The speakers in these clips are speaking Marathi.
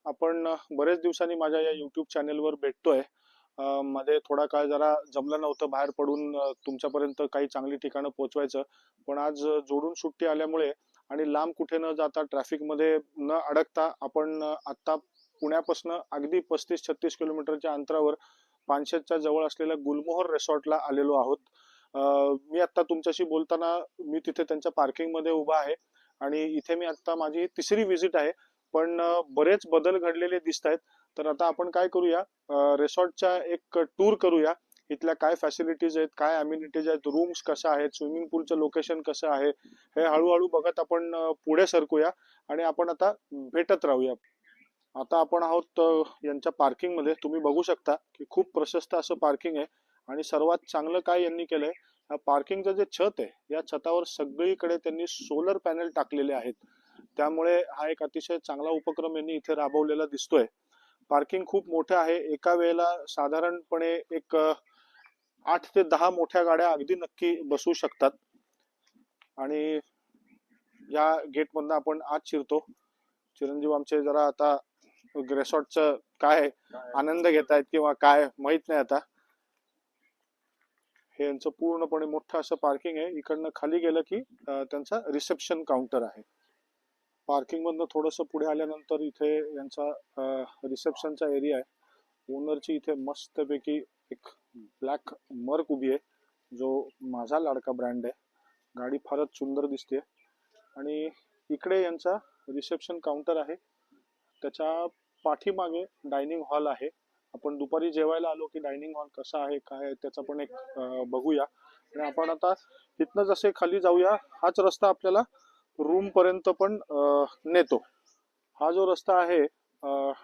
आपण बरेच दिवसांनी माझ्या या YouTube चॅनेलवर भेटतोय. मध्ये थोडा काळ जरा जमलं नव्हतं बाहेर पडून तुमच्यापर्यंत काही चांगली ठिकाणं पोहोचवायचं. पण आज जोडून सुट्टी आल्यामुळे आणि लांब कुठे न जाता ट्रॅफिक मध्ये न अडकता आपण आता पुण्यापासून अगदी 35-36 किलोमीटरच्या अंतरावर पानशेतच्या जवळ असलेल्या गुलमोहर रिसॉर्टला आलेलो आहोत. मी आता तुमच्याशी बोलताना मी तिथे त्यांच्या पार्किंग मध्ये उभा आहे आणि इथे मी आता माझी तिसरी व्हिजिट आहे. पण बरेच बदल घडलेले दिसत आहेत. तर आता आपण काय करूया, रिसॉर्टचा एक टूर करूया. इथल्या काय फॅसिलिटीज आहेत, काय अम्युनिटीज आहेत, रूम्स कशा आहेत, स्विमिंग पूलचं लोकेशन कसं आहे, हे हळूहळू बघत आपण पुढे सरकूया आणि आपण आता भेटत राहूया. आता आपण आहोत यांच्या पार्किंग मध्ये. तुम्ही बघू शकता की खूप प्रशस्त असं पार्किंग आहे आणि सर्वात चांगलं काय यांनी केलंय, या पार्किंगचं जे छत आहे या छतावर सगळीकडे त्यांनी सोलर पॅनल टाकलेले आहेत. त्यामुळे हा एक अतिशय चांगला उपक्रम यांनी इथे राबवलेला दिसतोय. पार्किंग खूप मोठं आहे. एका वेळेला साधारणपणे एक 8 ते 10 मोठ्या गाड्या अगदी नक्की बसू शकतात. आणि या गेट मधनं आपण आत शिरतो. चिरंजीव आमचे जरा आता रिसॉर्टचं काय आनंद घेतायत किंवा काय माहित नाही. आता हे यांचं पूर्णपणे मोठं असं पार्किंग आहे. इकडनं खाली गेलं की त्यांचा रिसेप्शन काउंटर आहे. पार्किंग मधनं थोडस पुढे आल्यानंतर इथे यांचा रिसेप्शनचा एरिया आहे. ओनरची इथे मस्तपैकी एक ब्लॅक मर्क उभी आहे, जो माझा लाडका ब्रँड आहे. गाडी फारच सुंदर दिसते. आणि इकडे यांचा रिसेप्शन काउंटर आहे. त्याच्या पाठीमागे डायनिंग हॉल आहे. आपण दुपारी जेवायला आलो की डायनिंग हॉल कसा आहे काय आहे त्याचा पण एक बघूया. आणि आपण आता इथनं जसे खाली जाऊया, हाच रस्ता आपल्याला रूम पर्यंत पण नेतो. हा जो रस्ता आहे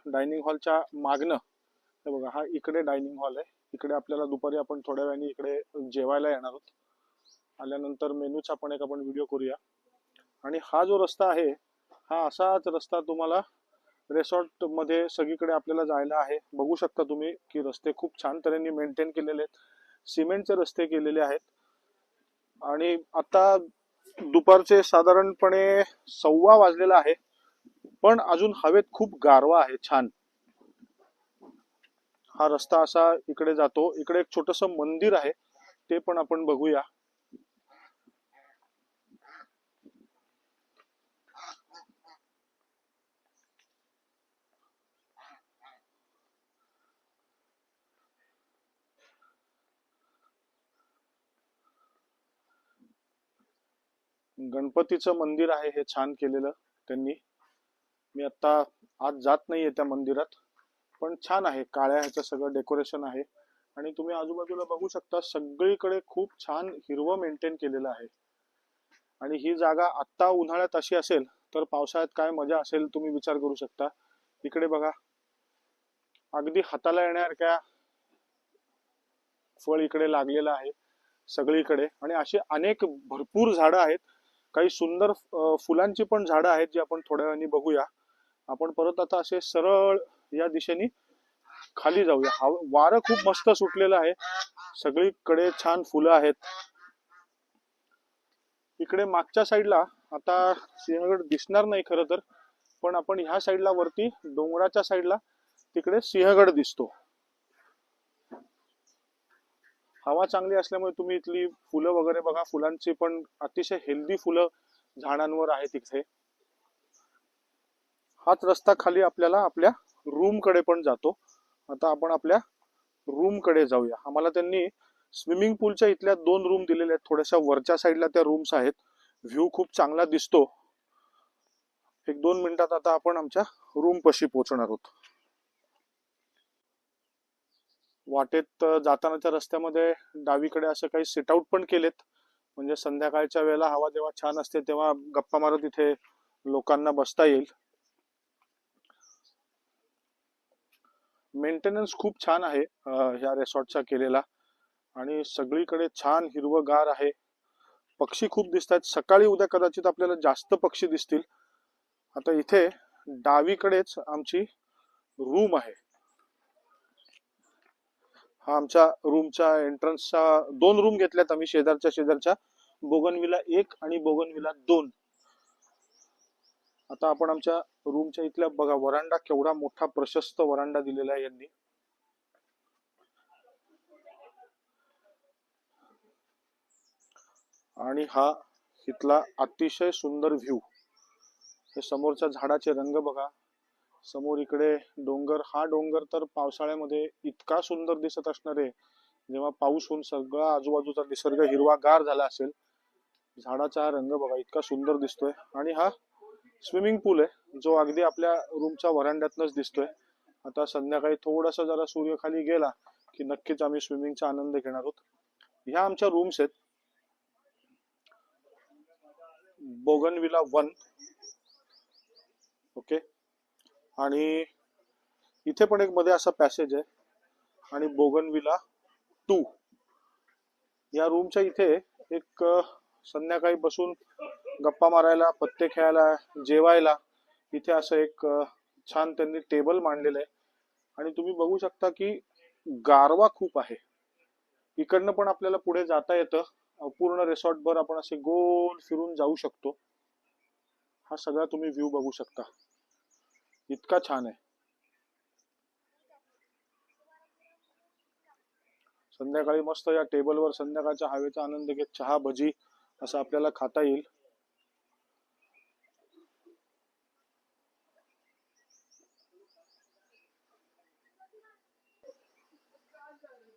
डायनिंग हॉलच्या मागणं, हे बघा, हा इकडे डायनिंग हॉल आहे. इकडे आपल्याला दुपारी आपण थोड्या वेळाने इकडे जेवायला येणार आहोत. आल्यानंतर मेनूचा पण एक आपण व्हिडिओ करूया. आणि हा जो रस्ता आहे, हा असाच रस्ता तुम्हाला रिसॉर्ट मध्ये सगळीकडे आपल्याला जायला आहे. बघू शकता तुम्ही की रस्ते खूप छान तऱ्हेने मेंटेन केलेले आहेत. सिमेंटचे रस्ते केलेले आहेत. आणि आता दुपारचे साधारणपणे 1:15 वाजलेला आहे, पण अजून हवेत खूप गारवा आहे. छान हा रस्ता असा इकडे जातो. इकडे एक छोटस मंदिर आहे, ते पण आपण बघूया. गणपतीचं मंदिर आहे हे छान केलेलं त्यांनी. मी आता आज जात नाहीये त्या मंदिरात, पण छान आहे. काळ्या ह्याचं सगळं डेकोरेशन आहे. आणि तुम्ही आजूबाजूला बघू शकता सगळीकडे खूप छान हिरवं मेंटेन केलेलं आहे. आणि ही जागा आत्ता उन्हाळ्यात अशी असेल तर पावसाळ्यात काय मजा असेल तुम्ही विचार करू शकता. इकडे बघा, अगदी हाताला येण्यासारख्या फळ इकडे लागलेलं आहे सगळीकडे. आणि अशी अनेक भरपूर झाडं आहेत. काही सुंदर फुलांची पण झाडं आहेत जी आपण थोड्या वेळाने बघूया. आपण परत आता असे सरळ या दिशेने खाली जाऊया. वारं खूप मस्त सुटलेलं आहे. सगळीकडे छान फुलं आहेत. इकडे मागच्या साईडला आता सिंहगड दिसणार नाही खरं तर, पण आपण ह्या साईडला वरती डोंगराच्या साईडला तिकडे सिंहगड दिसतो. हवा चांगली असल्यामुळे तुम्ही इथली फुलं वगैरे बघा. फुलांची पण अतिशय हेल्दी फुलं झाडांवर आहेत इथे. हाच रस्ता खाली आपल्याला आपल्या रूम कडे पण जातो. आता आपण आपल्या रूम कडे जाऊया. आम्हाला त्यांनी स्विमिंग पूलच्या इथल्या 2 रूम दिलेल्या आहेत. थोड्याशा वरच्या साईडला त्या रूम्स आहेत. व्ह्यू खूप चांगला दिसतो. 1-2 मिनिटात आता आपण आमच्या रूम पाशी पोहोचणार आहोत. वाटेत जातानाच्या रस्त्यामध्ये डावीकडे असं काही सिट आउट पण केलेत. म्हणजे संध्याकाळच्या वेळेला हवा जेव्हा छान असते तेव्हा गप्पा मारत इथे लोकांना बसता येईल. मेंटेनन्स खूप छान आहे ह्या रिसॉर्टचा केलेला. आणि सगळीकडे छान हिरवगार आहे. पक्षी खूप दिसत आहेत. सकाळी उद्या कदाचित आपल्याला जास्त पक्षी दिसतील. आता इथे डावीकडेच आमची रूम आहे. हा आमच्या रूमच्या एंट्रन्सचा 2 रूम घेतल्यात आम्ही शेजारच्या. बोगनविला 1 आणि बोगनविला 2. आता आपण आमच्या रूमच्या इथल्या बघा, वरांडा केवढा मोठा प्रशस्त वरांडा दिलेला आहे यांनी. आणि हा इथला अतिशय सुंदर व्ह्यू. हे समोरच्या झाडाचे रंग बघा, समोर इकडे डोंगर. हा डोंगर तर पावसाळ्यामध्ये इतका सुंदर दिसत असणार आहे, जेव्हा पाऊस होऊन सगळा आजूबाजूचा निसर्ग हिरवागार झाला असेल. झाडाचा हा रंग बघा इतका सुंदर दिसतोय. आणि हा स्विमिंग पूल आहे, जो अगदी आपल्या रूमच्या व्हरांड्यातनच दिसतोय. आता संध्याकाळी थोडासा जरा सूर्य खाली गेला की नक्कीच आम्ही स्विमिंगचा आनंद घेणार आहोत. ह्या आमच्या रूम्स आहेत, बोगनविला 1. ओके. आणि इथे पण एक मध्ये असा पॅसेज आहे. आणि बोगनविला 2 या रूमच्या इथे एक संध्याकाळी बसून गप्पा मारायला, पत्ते खेळायला, जेवायला इथे असं एक छान त्यांनी टेबल मांडलेलं आहे. आणि तुम्ही बघू शकता की गारवा खूप आहे. इकडनं पण आपल्याला पुढे जाता येतं. पूर्ण रिसॉर्ट भर आपण असे गोल फिरून जाऊ शकतो. हा सगळा तुम्ही व्ह्यू बघू शकता, इतका छान आहे. संध्याकाळी मस्त या टेबलवर संध्याकाळच्या हवेचा आनंद घेत चहा भजी असं आपल्याला खाता येईल.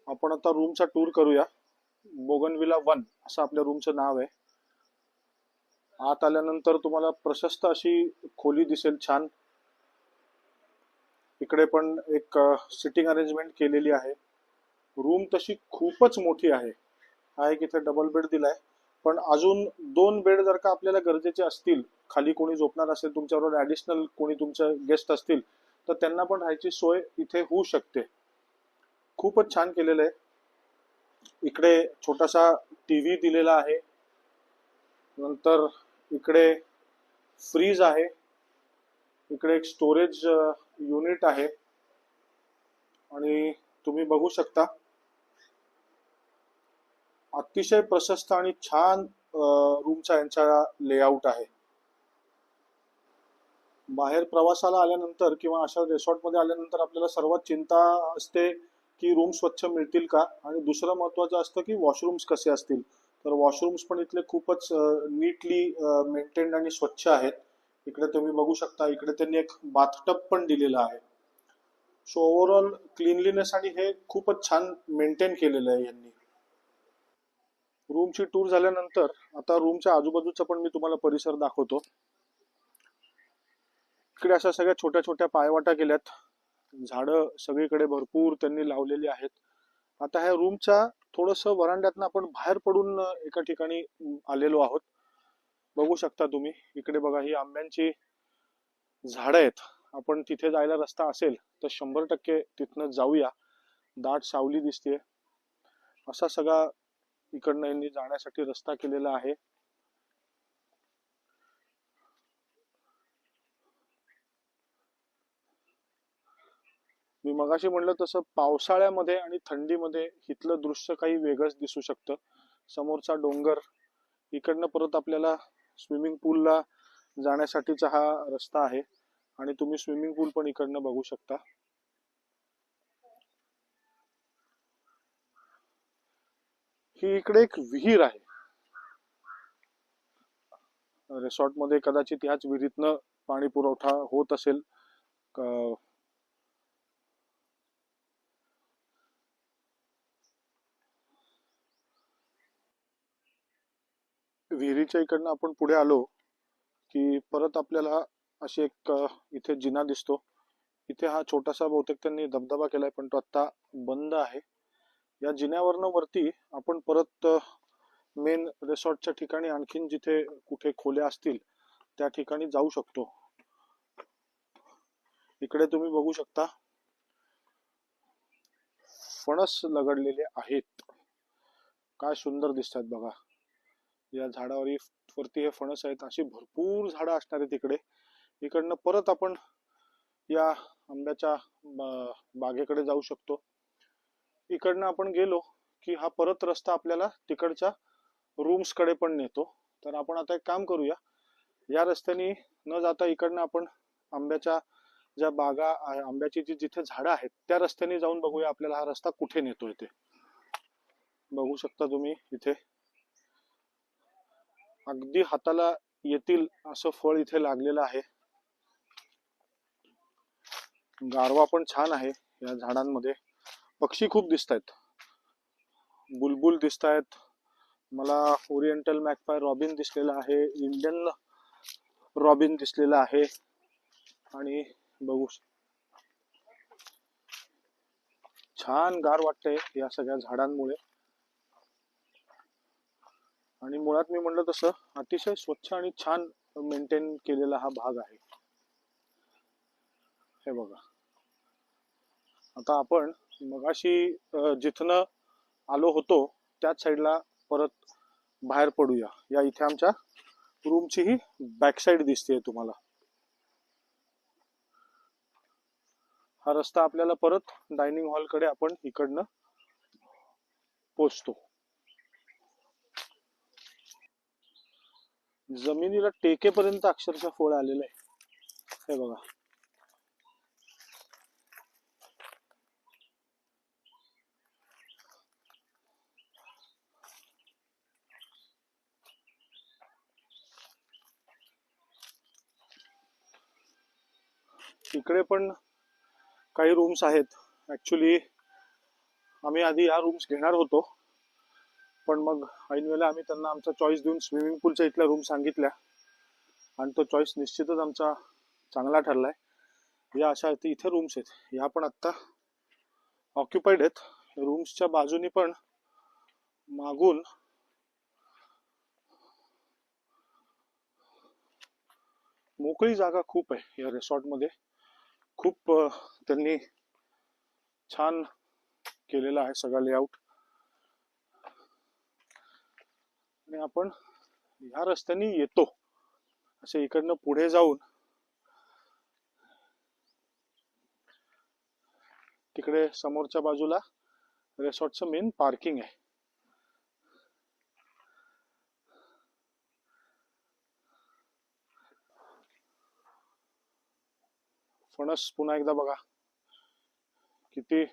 आपण आता रूमचा टूर करूया. बोगनविला 1 असं आपल्या रूमचं नाव आहे. आत आल्यानंतर तुम्हाला प्रशस्त अशी खोली दिसेल, छान. इकडे पण एक सिटिंग अरेंजमेंट केलेली आहे. रूम तशी खूपच मोठी आहे. हा एक इथे डबल बेड दिलाय, पण अजून 2 बेड जर का आपल्याला गरजेचे असतील, खाली कोणी झोपणार असेल तुमच्याबरोबर, ऍडिशनल कोणी तुमचे गेस्ट असतील, तर त्यांना पण राहायची सोय इथे होऊ शकते. खूपच छान केलेलं आहे. इकडे छोटासा टीव्ही दिलेला आहे. नंतर इकडे फ्रीज आहे. इकडे एक स्टोरेज युनिट आहे. आणि तुम्ही बघू शकता अतिशय प्रशस्त आणि छान रूमचा यांचा लेआउट आहे. बाहेर प्रवासाला आल्यानंतर किंवा अशा रिसॉर्टमध्ये आल्यानंतर आपल्याला सर्वात चिंता असते की रूम स्वच्छ मिळतील का, आणि दुसरं महत्वाचं असतं की वॉशरूम्स कसे असतील. तर वॉशरूम्स पण इथले खूपच नीटली मेंटेन्ड आणि स्वच्छ आहेत. इकडे तुम्ही बघू शकता, इकडे त्यांनी एक बाथटब पण दिलेला आहे. सो ओव्हरऑल क्लीनलीनेस आणि हे खूपच छान मेंटेन केलेलं आहे यांनी. रूमची टूर झाल्यानंतर आता रूमच्या आजूबाजूचा पण मी तुम्हाला परिसर दाखवतो. इकडे अशा सगळ्या छोट्या छोट्या पायवाटा केल्यात. झाडं सगळीकडे भरपूर त्यांनी लावलेली आहेत. आता ह्या रूमच्या थोडस वरांड्यातनं आपण बाहेर पडून एका ठिकाणी आलेलो आहोत. बघू शकता तुम्ही, इकडे बघा ही आंब्यांची झाडं आहेत. आपण तिथे जायला रस्ता असेल तर 100% तिथनं जाऊया. दाट सावली दिसते. असा सगळा इकडनं यांनी जाण्यासाठी रस्ता केलेला आहे. मी मगाशी म्हणलं तसं पावसाळ्यामध्ये आणि थंडीमध्ये इथलं दृश्य काही वेगळंच दिसू शकतं. समोरचा डोंगर, इकडनं परत आपल्याला स्विमिंग पूलला जाण्यासाठीचा हा रस्ता आहे. आणि तुम्ही स्विमिंग पूल पण इकडनं बघू शकता. ही इकडे एक विहीर आहे. रिसॉर्ट मध्ये कदाचित ह्याच विहिरीतनं पाणी पुरवठा होत असेल. विहिरीच्या इकडनं आपण पुढे आलो की परत आपल्याला अशी एक इथे जिना दिसतो. इथे हा छोटासा बहुतेक त्यांनी धबधबा केलाय, पण तो आता बंद आहे. या जिन्यावरनं वरती आपण परत मेन रिसॉर्टच्या ठिकाणी आणखीन जिथे कुठे खोल्या असतील त्या ठिकाणी जाऊ शकतो. इकडे तुम्ही बघू शकता फणस लगडलेले आहेत. काय सुंदर दिसतात बघा. या झाडावरती हे फणस आहेत. अशी भरपूर झाडं असणार आहेत इकडे. इकडनं परत आपण या आंब्याच्या बागेकडे जाऊ शकतो. इकडनं आपण गेलो की हा परत रस्ता आपल्याला तिकडच्या रूम्स कडे पण नेतो. तर आपण आता एक काम करूया, या रस्त्याने न जाता इकडनं आपण आंब्याच्या ज्या बागा आंब्याची जिथे झाडं आहेत त्या रस्त्याने जाऊन बघूया आपल्याला हा रस्ता कुठे नेतोय ते. बघू शकता तुम्ही इथे अगदी हाताला येतील असं फळ इथे लागलेलं आहे. गारवा पण छान आहे या झाडांमध्ये. पक्षी खूप दिसत आहेत, बुलबुल दिसत आहेत मला, ओरिएंटल मॅकपाय रॉबिन दिसलेला आहे, इंडियन रॉबिन दिसलेला आहे. आणि बघू छान गार वाटतंय या सगळ्या झाडांमुळे. आणि मुळात मी म्हणलं तसं अतिशय स्वच्छ आणि छान मेंटेन केलेला हा भाग आहे. हे बघा, आता आपण मगाशी जिथनं आलो होतो त्याच साईडला परत बाहेर पडूया. या इथे आमच्या रूमची ही बॅक साईड दिसते तुम्हाला. हा रस्ता आपल्याला परत डायनिंग हॉल कडे आपण इकडनं पोचतो. जमिनीला टेकेपर्यंत अक्षरशः फळ आलेलं आहे. हे बघा, इकडे पण काही रूम्स आहेत. ऍक्च्युली आम्ही आधी या रूम्स घेणार होतो, पण मग ऐन वेळेला आम्ही त्यांना आमचा चॉईस देऊन स्विमिंग पूलच्या इथल्या रूम सांगितल्या आणि तो चॉईस निश्चितच आमचा चांगला ठरलाय. या अशा इथे रूम्स आहेत, या पण आता ऑक्युपाइड आहेत. रूम्सच्या बाजूनी पण मागून मोकळी जागा खूप आहे या रिसॉर्ट मध्ये. खूप त्यांनी छान केलेला आहे सगळा लेआउट. आणि आपण ह्या रस्त्याने येतो असे इकडनं पुढे जाऊन तिकडे समोरच्या बाजूला रिसॉर्टचं मेन पार्किंग आहे. फणस पुन्हा एकदा बघा, किती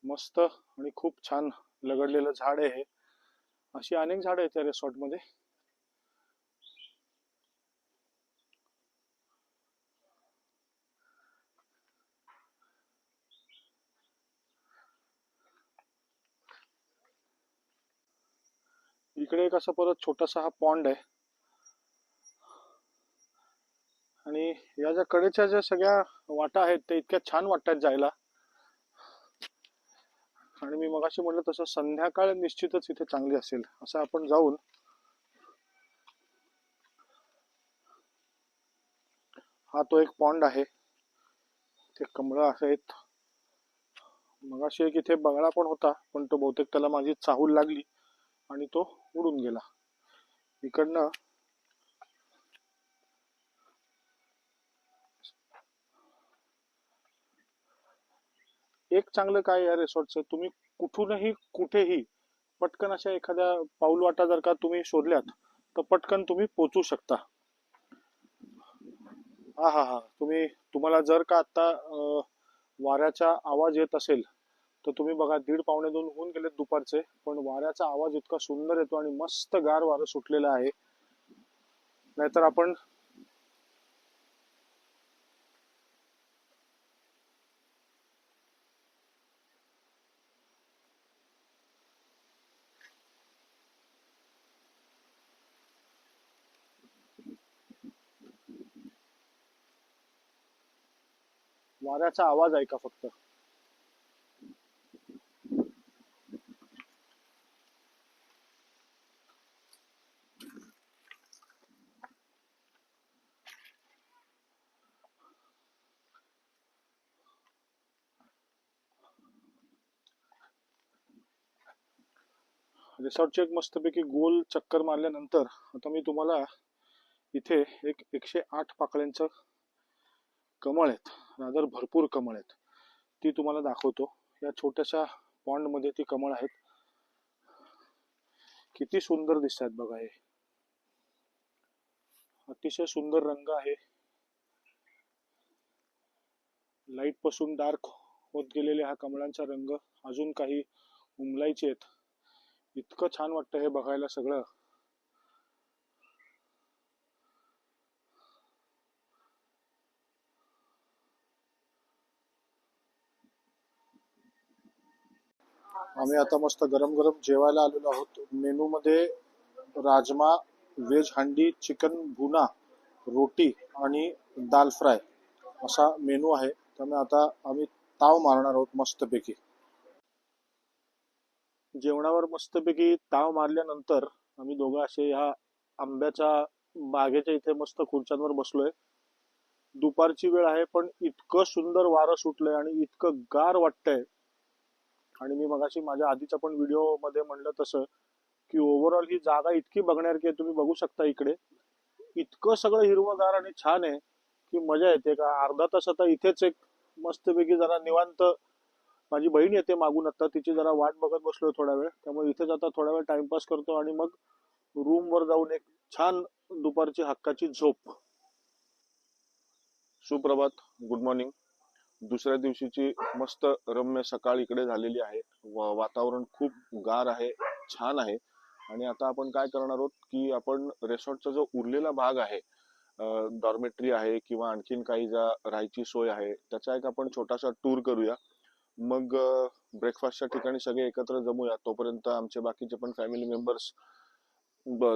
मस्त आणि खूप छान लगडलेलं झाड आहे. अशी अनेक झाडं आहेत या रिसॉर्ट मध्ये. इकडे एक असा परत छोटासा हा पॉन्ड आहे. आणि या ज्या कडेच्या ज्या सगळ्या वाटा आहेत ते इतक्या छान वाटतात जायला. आणि मी मगाशी म्हटलं तसं संध्याकाळ निश्चितच इथे चांगली असेल. असं आपण जाऊन हा तो एक पॉन्ड आहे, ते कमळ आहेत. मगाशी एक इथे बगळा पण होता, पण तो बहुतेक त्याला माझी चाहूल लागली आणि तो उडून गेला. इकडनं एक चांगलं काय या रिसॉर्टचं, तुम्ही कुठूनही कुठेही पटकन अशा एखाद्या पाऊल वाटा जर का तुम्ही शोधल्यात तर पटकन तुम्ही पोचू शकता. हा हा हा, तुम्हाला जर का आता वाऱ्याचा आवाज येत असेल तर तुम्ही बघा, 1:30-1:45 होऊन गेलेत दुपारचे, पण वाऱ्याचा आवाज इतका सुंदर येतो आणि मस्त गार वारं सुटलेलं आहे. नाहीतर आपण वाऱ्याचा आवाज ऐका फक्त. रिसॉर्टची एक मस्तपैकी गोल चक्कर मारल्यानंतर आता मी तुम्हाला इथे एक 108 पाकळ्यांचं कमळ आहेत, रादर भरपूर कमळ आहेत, ती तुम्हाला दाखवतो. या छोट्याशा पॉन्ड मध्ये ती कमळ आहेत. किती सुंदर दिसतात बघा हे. अतिशय सुंदर रंग आहे. लाईट पासून डार्क होत गेलेले हा कमळांचा रंग अजून काही उमलायचे आहेत. इतकं छान वाटतं हे बघायला सगळं. आम्ही आता मस्त गरम गरम जेवायला आलेलो आहोत. मेनू मध्ये राजमा, व्हेज हंडी, चिकन भुना, रोटी आणि दाल फ्राय असा मेनू आहे. त्यामुळे आता आम्ही ताव मारणार आहोत मस्तपैकी. जेवणावर मस्तपैकी ताव मारल्यानंतर आम्ही दोघं असे ह्या आंब्याच्या बागेच्या इथे मस्त खुर्च्यांवर बसलोय. दुपारची वेळ आहे पण इतकं सुंदर वारं सुटलंय आणि इतकं गार वाटतंय. आणि मी मगाशी माझ्या आधीच्या पण व्हिडिओ मध्ये म्हणलं तसं की ओव्हरऑल ही जागा इतकी बघण्यासारखी आहे. तुम्ही बघू शकता इकडे इतकं सगळं हिरवंगार आणि छान आहे की मजा येते. का अर्धा तास आता इथेच एक मस्तपैकी जरा निवांत. माझी बहीण येते मागून, आता तिची जरा वाट बघत बसलोय थोडा वेळ. त्यामुळे इथेच आता थोडा वेळ टाइमपास करतो आणि मग रूम वर जाऊन एक छान दुपारची हक्काची झोप. सुप्रभात, गुड मॉर्निंग. दुसऱ्या दिवशीची मस्त रम्य सकाळ इकडे झालेली आहे. वातावरण खूप गार आहे, छान आहे. आणि आता आपण काय करणार आहोत की आपण रिसॉर्टचा जो उरलेला भाग आहे, डॉर्मेटरी आहे किंवा आणखीन काही ज्या राहायची सोय आहे त्याचा एक आपण छोटासा टूर करूया. मग ब्रेकफास्टच्या ठिकाणी सगळे एकत्र जमूया. तोपर्यंत आमचे बाकीचे पण फॅमिली मेंबर्स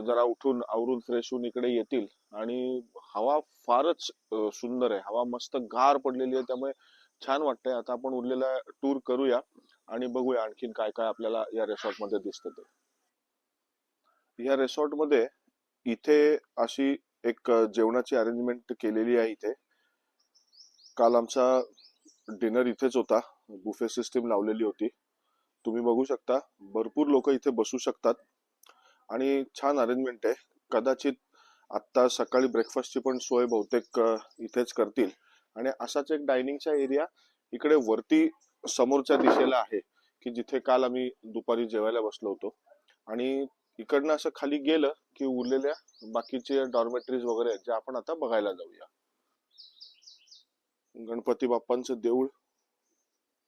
जरा उठून आवरून फ्रेश होऊन इकडे येतील. आणि हवा फारच सुंदर आहे. हवा मस्त गार पडलेली आहे, त्यामुळे छान वाटतंय. आता आपण उरलेला टूर करूया आणि बघूया आणखीन काय काय आपल्याला या रिसॉर्ट मध्ये दिसतं ते. या रिसॉर्ट मध्ये इथे अशी एक जेवणाची अरेंजमेंट केलेली आहे. इथे काल आमचा डिनर इथेच होता. बुफे सिस्टीम लावलेली होती. तुम्ही बघू शकता भरपूर लोक इथे बसू शकतात आणि छान अरेंजमेंट आहे. कदाचित आता सकाळी ब्रेकफास्टची पण सोय बहुतेक इथेच करतील. आणि असाच एक डायनिंगचा एरिया इकडे वरती समोरच्या दिशेला आहे की जिथे काल आम्ही दुपारी जेवायला बसलो होतो. आणि इकडनं असं खाली गेलं की उरलेल्या बाकीचे डॉर्मेटरीज वगैरे आहेत, जे आपण आता बघायला जाऊया. गणपती बाप्पांचं देऊळ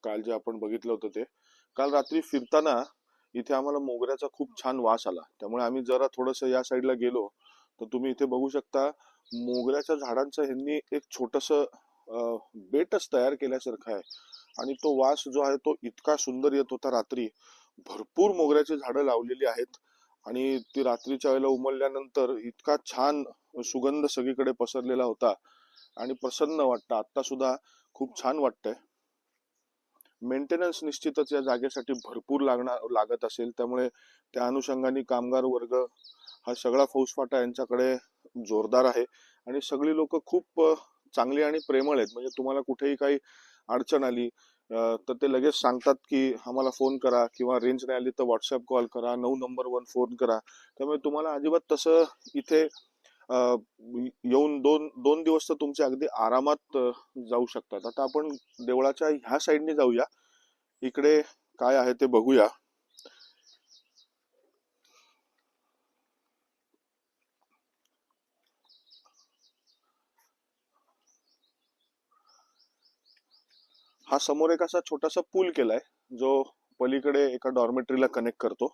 काल जे आपण बघितलं होतं ते. काल रात्री फिरताना इथे आम्हाला मोगऱ्याचा खूप छान वास आला. त्यामुळे आम्ही जरा थोडस या साईडला गेलो तर तुम्ही इथे बघू शकता मोगऱ्याच्या झाडांचं ह्यांनी एक छोटस बेटच तयार केल्यासारखं आहे. आणि तो वास जो आहे तो इतका सुंदर येत होता रात्री. भरपूर मोगऱ्याची झाडं लावलेली आहेत आणि ती रात्रीच्या वेळेला उमलल्यानंतर इतका छान सुगंध सगळीकडे पसरलेला होता आणि प्रसन्न वाटतं. आता सुद्धा खूप छान वाटतंय. मेंटेनन्स निश्चितच या जागेसाठी भरपूर लागत असेल, त्यामुळे त्या अनुषंगाने कामगार वर्ग हा सगळा फौजफाटा यांच्याकडे जोरदार आहे. आणि सगळी लोक खूप चांगली आणि प्रेमळ आहेत. म्हणजे तुम्हाला कुठेही काही अडचण आली तर ते लगेच सांगतात की आम्हाला फोन करा, किंवा रेंज नाही आली तर व्हॉट्सअप कॉल करा, 9 नंबरवर फोन करा. त्यामुळे तुम्हाला अजिबात तसं इथे येऊन दोन दोन दिवस तर तुमचे अगदी आरामात जाऊ शकतात. आता आपण देवळाच्या ह्या साईडने जाऊया, इकडे काय आहे ते बघूया. हा समोर एक असा छोटासा पूल केलाय जो पलीकडे एका डॉर्मेटरीला कनेक्ट करतो.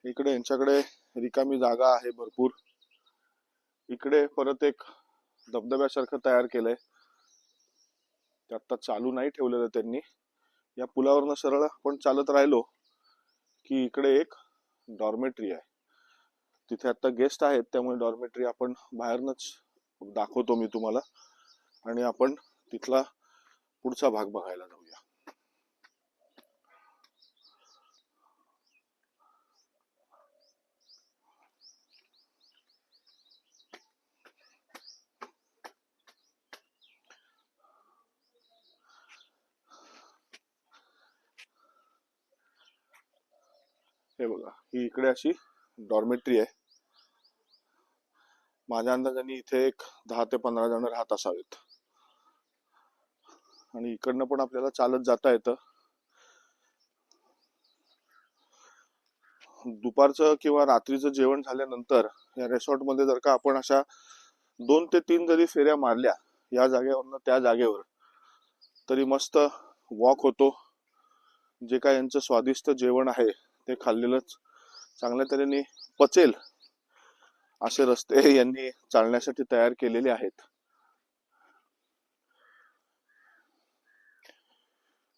इकडे यांच्याकडे रिकामी जागा आहे भरपूर. इकडे परत एक धबधब्यासारखं तयार केलंय, ते आता चालू नाही ठेवलेलं त्यांनी. या पुलावरनं सरळ आपण चालत राहिलो की इकडे एक डॉर्मेटरी आहे. तिथे आता गेस्ट आहेत, त्यामुळे डॉर्मेटरी आपण बाहेरनच दाखवतो मी तुम्हाला. आणि आपण तिथला पुढचा भाग बघायला जाऊया. हे बघा, ही इकडे अशी डॉर्मेटरी आहे. माझ्या अंदाजाने इथे एक 10 ते 15 जण राहत असावेत. आणि इकडनं पण आपल्याला चालत जाता येतं. दुपारचं किंवा रात्रीचं जेवण झाल्यानंतर या resort मध्ये जर का आपण अशा 2 ते 3 जरी फेऱ्या मारल्या या जागेवरनं त्या जागेवर, तरी मस्त वॉक होतो. जे काय यांचं स्वादिष्ट जेवण आहे ते खाल्लेलंच चांगल्या तऱ्हेने पचेल असे रस्ते यांनी चालण्यासाठी तयार केलेले आहेत.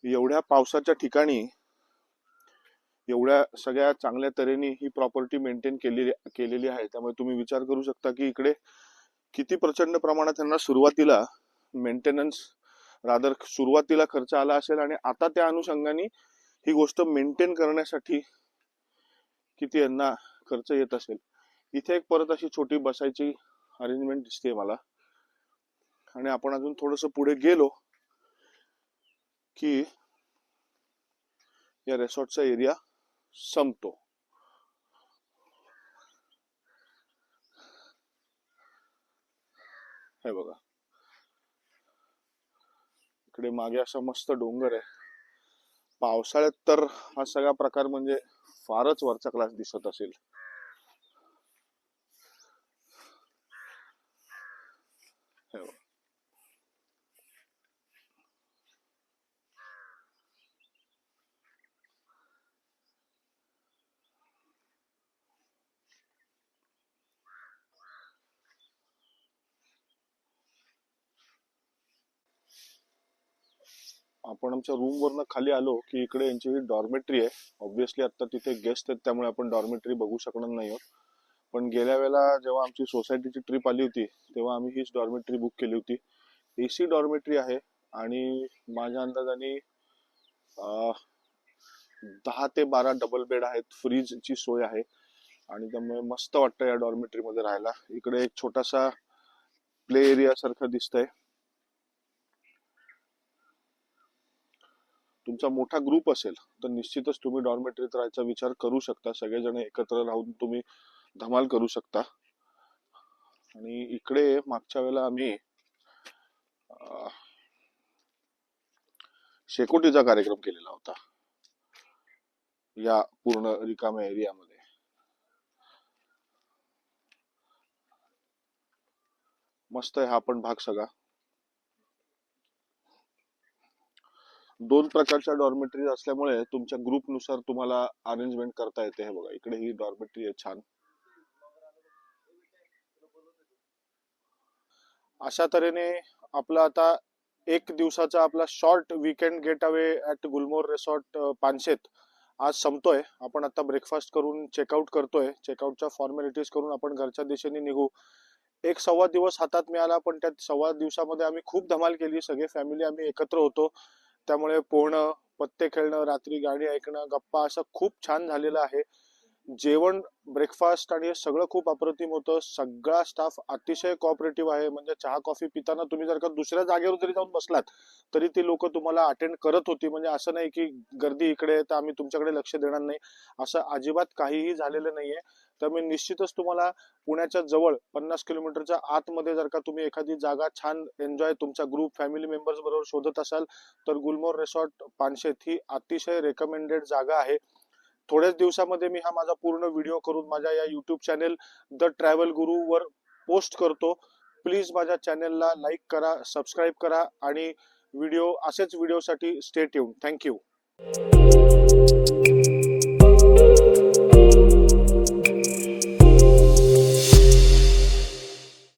एवढ्या पावसाच्या ठिकाणी एवढ्या सगळ्या चांगल्या तऱ्हेने ही प्रॉपर्टी मेंटेन केलेली आहे. त्यामुळे तुम्ही विचार करू शकता की इकडे किती प्रचंड प्रमाणात त्यांना सुरुवातीला मेंटेनन्स सुरुवातीला खर्च आला असेल, आणि आता त्या अनुषंगाने ही गोष्ट मेंटेन करण्यासाठी किती यांना खर्च येत असेल. इथे एक परत अशी छोटी बसायची अरेंजमेंट दिसते मला, आणि आपण अजून थोडस पुढे गेलो की या रिसॉर्टचा एरिया संपतो. हे बघा, इकडे मागे असा मस्त डोंगर आहे. पावसाळ्यात तर हा सगळा प्रकार म्हणजे फारच वरचा क्लास दिसत असेल. हे बघा, आपण आमच्या रूम वरनं खाली आलो की इकडे यांची ही डॉर्मेटरी आहे. ऑब्विसली आता तिथे गेस्ट आहेत त्यामुळे आपण डॉर्मेटरी बघू शकणार नाही आहोत, पण गेल्या वेळेला जेव्हा आमची सोसायटीची ट्रिप आली होती तेव्हा आम्ही हीच डॉर्मेटरी बुक केली होती. एसी डॉर्मेटरी आहे, आणि माझ्या अंदाजाने 10 ते 12 डबल बेड आहेत. फ्रीजची सोय आहे, आणि त्यामुळे मस्त वाटतं या डॉर्मेटरी मध्ये राहायला. इकडे एक छोटासा प्ले एरिया सारखं दिसतंय. तुमचा मोठा ग्रुप असेल तर निश्चितच तुम्ही डॉर्मेटरीत राहायचा विचार करू शकता. सगळेजण एकत्र राहून तुम्ही धमाल करू शकता. आणि इकडे मागच्या वेळेला आम्ही शेकोटीचा कार्यक्रम केलेला होता या पूर्ण रिकाम्या एरियामध्ये. मस्त आहे हा पण भाग सगळा. 2 प्रकारच्या डॉर्मेटरी असल्यामुळे तुमच्या ग्रुप नुसार तुम्हाला अरेंजमेंट करता येते. हे बघा, इकडे ही डॉर्मेटरी आहे छान. अशा तऱ्हेने आपला आता एक दिवसाचा आपला short weekend get away at Gulmohar resort Panshet आज संपतोय. आपण आता ब्रेकफास्ट करून चेकआउट करतोय. चेकआउटच्या फॉर्मॅलिटीज करून आपण घरच्या दिशेने निघू. 1 सव्वा दिवस हातात मिळाला, पण त्या सव्वा दिवसामध्ये आम्ही खूप धमाल केली. सगळे फॅमिली आम्ही एकत्र होतो, त्यामुळे पोहणं, पत्ते खेळणं, रात्री गाणी ऐकणं, गप्पा असं खूप छान झालेलं आहे. जेवण, ब्रेकफास्ट आणि हे सगळं खूप अप्रतिम होतं. सगळा स्टाफ अतिशय कोऑपरेटिव्ह आहे. म्हणजे चहा कॉफी पिताना तुम्ही जर का दुसऱ्या जागेवर जरी जाऊन बसलात तरी ती लोक तुम्हाला अटेंड करत होती. म्हणजे असं नाही की गर्दी इकडे आहे तर आम्ही तुमच्याकडे लक्ष देणार नाही, असं अजिबात काहीही झालेलं नाहीये. त्यामुळे निश्चितच तुम्हाला पुण्याच्या जवळ 50 किलोमीटरच्या आतमध्ये जर का तुम्ही एखादी जागा छान एन्जॉय तुमच्या ग्रुप फॅमिली मेंबर्स बरोबर शोधत असाल तर गुलमोर रिसॉर्ट पानशेत ही अतिशय रेकमेंडेड जागा आहे. थोड्याच दिवसामध्ये मी हा माझा पूर्ण व्हिडिओ करून माझ्या या युट्यूब चॅनेल द ट्रॅव्हल गुरु वर पोस्ट करतो. प्लीज माझ्या चॅनेलला लाईक करा, सबस्क्राईब करा, आणि असेच व्हिडिओसाठी स्टे ट्यून. थँक्यू.